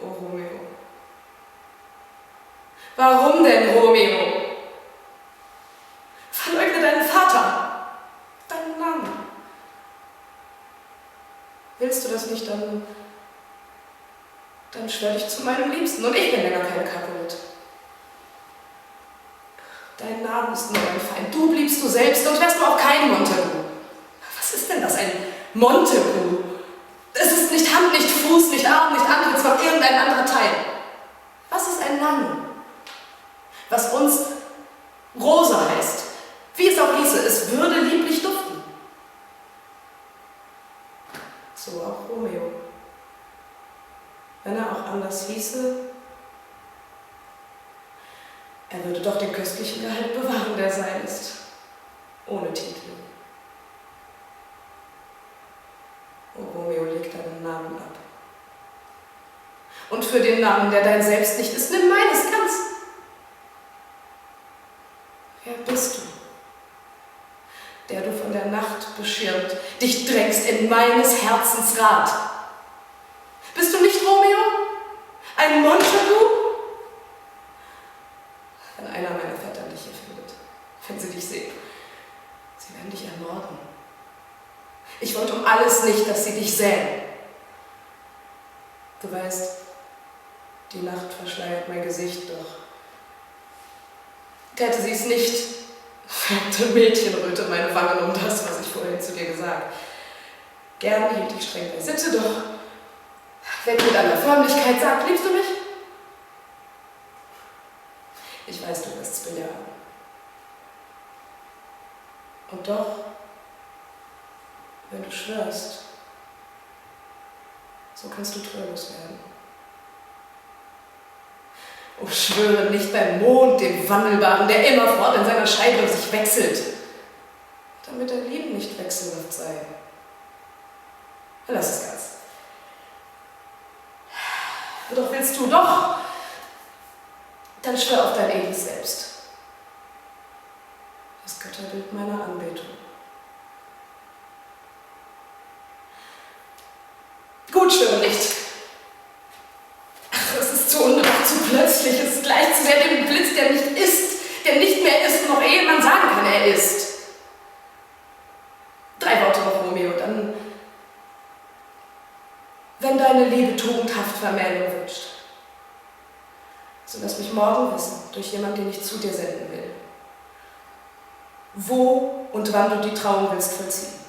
Oh Romeo. Warum denn, Romeo? Verleugne deinen Vater, deinen Namen. Willst du das nicht, dann schwör dich zu meinem Liebsten und ich bin länger keine Capulet. Dein Name ist nur ein Feind, du bliebst du selbst und wärst du auch kein Montagu. Was ist denn das, ein Montagu? Es ist nicht Hand, nicht Fuß, nicht Arm, nicht Antlitz, noch irgendein anderer Teil. Was ist ein Mann? Was uns Rose heißt, wie es auch hieße, es würde lieblich duften. So auch Romeo. Wenn er auch anders hieße, er würde doch den köstlichen Gehalt bewahren, der sein ist, ohne Titel. O Romeo, leg deinen Namen ab. Und für den Namen, der dein Selbst nicht ist, nimm meines ganz. Wer bist du, der du von der Nacht beschirmt, dich drängst in meines Herzens Rat? Bist du nicht Romeo? Ein Montagu? Wenn einer meine Vettern dich hier findet, wenn sie dich sehen, sie werden dich ermorden. Ich wollte um alles nicht, dass sie dich sähen. Du weißt, die Nacht verschleiert mein Gesicht, doch täte sie es nicht, färbte Mädchenröte meine Wangen um das, was ich vorhin zu dir gesagt. Gern hielt ich streng bei Sitte, doch wenn mit einer Förmlichkeit sagt, liebst du mich? Ich weiß, du wirst's bejahen. Und doch, wenn du schwörst, so kannst du treulos werden. Oh, schwöre nicht beim Mond, dem Wandelbaren, der immerfort in seiner Scheibe sich wechselt, damit dein Leben nicht wechselhaft sei. Lass es ganz. Doch willst du doch, dann schwör auf dein edles Selbst, das Götterbild meiner Anbetung. Gut, schwöre nicht. Ach, es ist zu unbedacht, zu plötzlich, es ist gleich zu sehr dem Blitz, der nicht ist, der nicht mehr ist, noch ehe man sagen kann, er ist. 3 Worte noch, Romeo, dann, wenn deine Liebe tugendhaft Vermählung wünscht, so lass mich morgen wissen, durch jemand, den ich zu dir senden will, wo und wann du die Trauung willst vollziehen.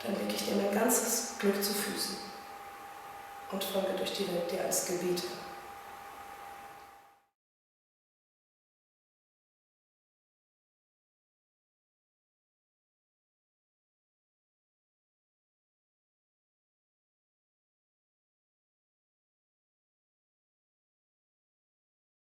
Dann leg ich dir mein ganzes Glück zu Füßen und folge durch die Welt dir als Gebieter.